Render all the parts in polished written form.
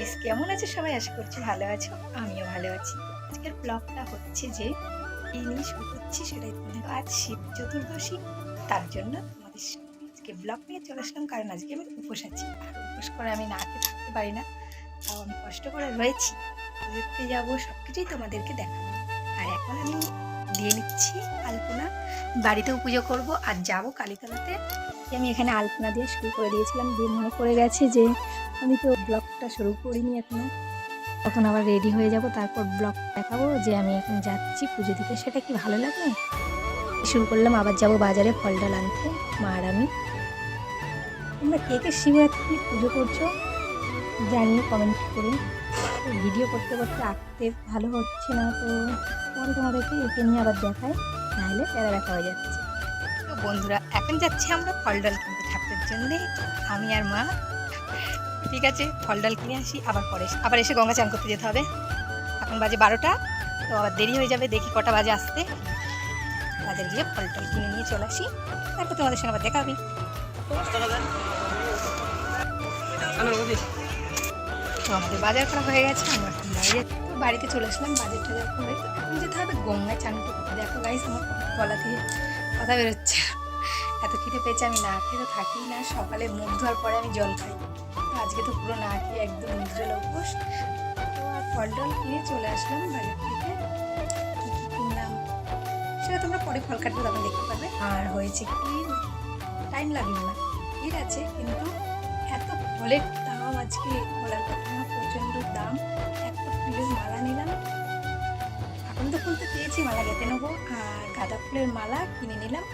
Guys, কেমন আছো সবাই? আশা করছি ভালো আছো, আমিও ভালো আছি। আজকের ব্লগটা হচ্ছে যে এই নিয়ে শুরু করছি, সেটাই তোমাদের আজ শিব চতুর্দশী। তার জন্য তোমাদের সঙ্গে আজকে ব্লগ নিয়ে চলে আসলাম, কারণ আজকে আমি উপোস আছি। আর উপোস করে আমি না খেয়ে থাকতে পারি না, তাও আমি কষ্ট করে রয়েছি। পুজোতে যাবো, সব কিছুই তোমাদেরকে দেখাবো। আর এখন আমি দিয়ে নিচ্ছি আলপনা, বাড়িতেও পুজো করব আর যাবো কালীতলাতে। আমি এখানে আলপনা দিয়ে শুরু করে দিয়েছিলাম, দিয়ে মনে পড়ে গেছে যে আমি তো ব্লগটা শুরু করিনি এখনো। তখন আবার রেডি হয়ে যাব, তারপর ব্লগ দেখাবো যে আমি এখন যাচ্ছি পুজো দিতে। সেটা কি ভালো লাগবে? শুরু করলাম, আবার যাব বাজারে ফল ডাল আনতে, মা আর আমি। তোমরা কে কে শিবরাত্রি পুজো করছো জানিয়ে কমেন্ট করে। ভিডিও করতে করতে আঁকতে ভালো হচ্ছে না, তো পরে তোমাদেরকে এঁকে নিয়ে আবার দেখায়, নাহলে প্যারা দেখা হয়ে যাচ্ছে। তো বন্ধুরা, এখন যাচ্ছি আমরা ফল ডাল কিনতে ঠাকুরের জন্যে, আমি আর মা। ঠিক আছে, ফল ডাল কিনে আসি, আবার এসে গঙ্গা চান করতে যেতে হবে। এখন বাজে 12টা, তো আবার দেরি হয়ে যাবে, দেখি কটা বাজে আসতে। বাজারে গিয়ে ফল টল কিনে নিয়ে চলে আসি, তারপর তোমাদের সঙ্গে আবার দেখা হবে। তো আমাদের বাজার করা হয়ে গেছে, আমরা এখন বাইরে তো বাড়িতে চলে আসলাম। বাজার টাজার করে তো এখন যেতে হবে গঙ্গায় চান করতে। দেখো গাইস, আমার গলা থেকে কথা বেরোচ্ছে, এত খিদে পেয়েছে। আমি না খেয়ে তো থাকি না, সকালে মুখ ধোয়ার পরে আমি জল খাই, তো আজকে তো পুরো না খেয়ে একদম নিদ্রল উপোস। তো আর ফল টল কিনে চলে আসলাম বাড়ির থেকে। কী কী কিনলাম সেটা তোমরা পরে ফল কাটবে তখন দেখতে পাবে। আর হয়েছে কি, টাইম লাগলো না, ঠিক আছে, কিন্তু এত ফলের দাম আজকে বলার কথা না, প্রচণ্ড দাম। একটা ফুলের মালা নিলাম, এখন তো ফুল তো পেয়েছি, মালা গেঁথে নেবো। আর গাঁদা ফুলের মালা কিনে নিলাম,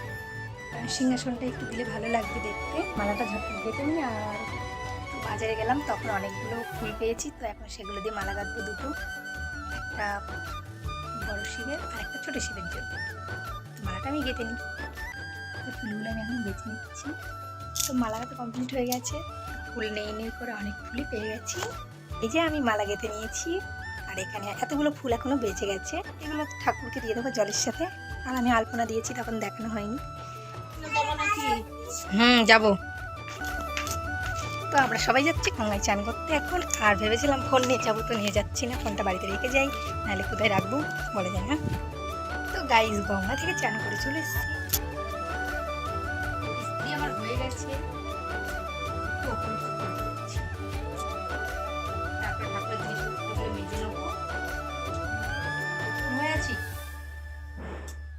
সিংহাসনটা একটু দিলে ভালো লাগবে দেখতে। মালাটা ঝটপট গেঁথে নিই। আর বাজারে গেলাম, তখন অনেকগুলো ফুল পেয়েছি, তো এখন সেগুলো দিয়ে মালা গাঁথবো দুটো, একটা বড় শিবের আর একটা ছোটো শিবের জন্য। তো মালাটা আমি গেঁথে নিই, ফুলগুলো আমি এখন বেছে নিচ্ছি। তো মালা গাঁথা কমপ্লিট হয়ে গেছে, ফুল নেই করে অনেক ফুলই পেয়ে গেছি। এই যে আমি মালা গেঁথে নিয়েছি, আর এখানে এতগুলো ফুল এখনো বেঁচে গেছে, এগুলো ঠাকুরকে দিয়ে দেবো জলের সাথে। আর আমি আলপনা দিয়েছি, তখন দেখানো হয়নি। যাবো। তো আমরা সবাই যাচ্ছি গঙ্গায় চান করতে এখন। আর ভেবেছিলাম ফোন নিয়ে যাবো, তো নিয়ে যাচ্ছি না, ফোনটা বাড়িতে রেখে যাই, নাহলে কোথায় রাখবো বলে যায় না। তো গাইস, গঙ্গা থেকে চান করে চলে এসেছি, ইস্ত্রি আমার হয়ে গেছে। তারপরে ঠাকুরের জিনিসপত্রগুলো মেজে নেবো, হয়ে আছি।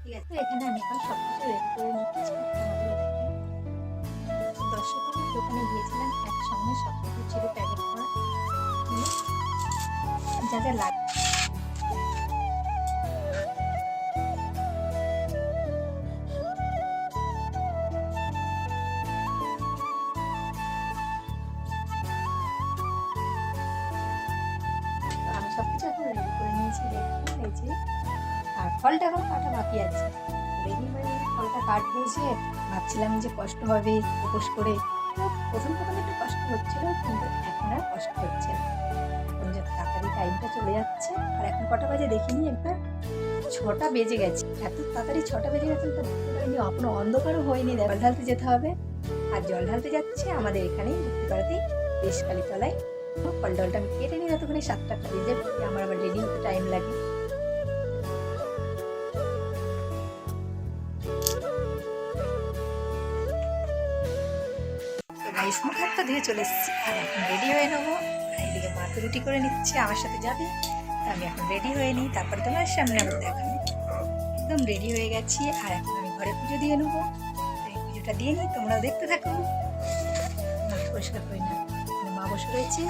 ঠিক আছে, এখানে আমি এখন সব কিছু রেডি করে নিচ্ছি। দর্শকের দোকানে গিয়েছিলাম, একসঙ্গে সব কিছু ছিল প্যাকেট করা, যা যা লাগে। আমি সব কিছু এখন রেডি করে নিয়েছি, দেখতে হয়েছে। আর ফলটা এখন কাটা বাকি আছে, রেডি হয়ে ফলটা কাটবো। যে ভাবছিলাম যে কষ্ট হবে উপোস করে, প্রথম একটু কষ্ট হচ্ছিল, কিন্তু এখন আর কষ্ট হচ্ছে না। এখন যত তাড়াতাড়ি টাইমটা চলে যাচ্ছে। আর এখন কটা বাজে দেখিনি একবার, 6টা বেজে গেছে। এত তাড়াতাড়ি 6টা বেজে গেছে, তো বুঝতে পারিনি, এখনো অন্ধকারও হয়নি। জল ঢালতে যেতে হবে, আর জল ঢালতে যাচ্ছে আমাদের এখানেই মুক্তিপাড়াতেই, বেশ কালীতলায়। ফল ডলটা আমি কেটে নিই, ততক্ষণে 7টা বেজে আমার আবার রেডি হতে টাইম লাগে। গাইস, মুখ হাতটা ধুয়ে চলে এসেছি, আর এখন রেডি হয়ে নেবো। আর এদিকে মা তো রুটি করে নিচ্ছে, আমার সাথে যাবে। আমি এখন রেডি হয়ে নিই, তারপরে তোমার সামনে আবার দেখাবো। একদম রেডি হয়ে গেছি, আর এখন আমি ঘরে পুজো দিয়ে নেবো। এই পুজোটা দিয়ে নিই, তোমরাও দেখতে থাকো। পরিষ্কার করি না, মা বসে রয়েছে।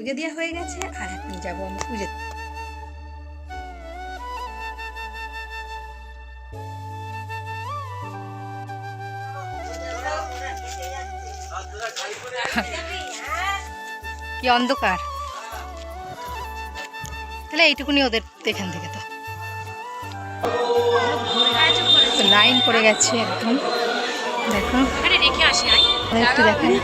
পুজো দেওয়া হয়ে গেছে, আর এখন যাবো আমি পুজো। কি অন্ধকার, তাহলে এইটুকুনি ওদের এখান থেকে তো লাইন পড়ে গেছে একদম। দেখো রেখে আসি, একটু দেখেন।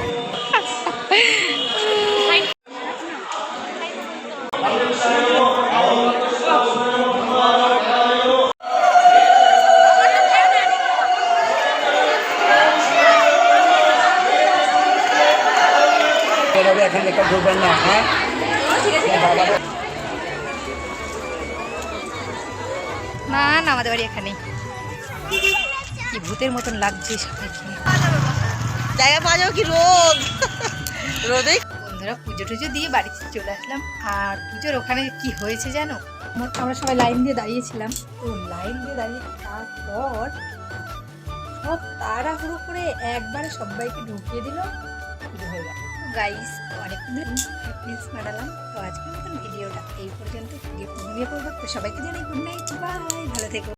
এখানে ঢুকবেন না, হ্যাঁ না না, আমাদের বাড়ি এখানেই। কি ভূতের মতন লাগছে সবাইকে। জায়গা পাওয়া যাবে কি রোদ রোদে। বন্ধুরা পুজো টুজো দিয়ে বাড়িতে চলে আসলাম। আর পুজোর ওখানে কি হয়েছে জানো, আমরা সবাই লাইন দিয়ে দাঁড়িয়েছিলাম। তো লাইন দিয়ে দাঁড়িয়ে তারপর সব তাড়াহুড়ো করে একবারে সবাইকে ঢুকিয়ে দিল, পুজো হয়ে গেল। গাইস অনেকক্ষণ রিলস বানালাম। তো আজকের মতন ভিডিওটা এই পর্যন্ত, ভিডিও ঘুমিয়ে পড়বো। তো সবাইকে জানাই গুড নাইট, বাই, ভালো থেকো।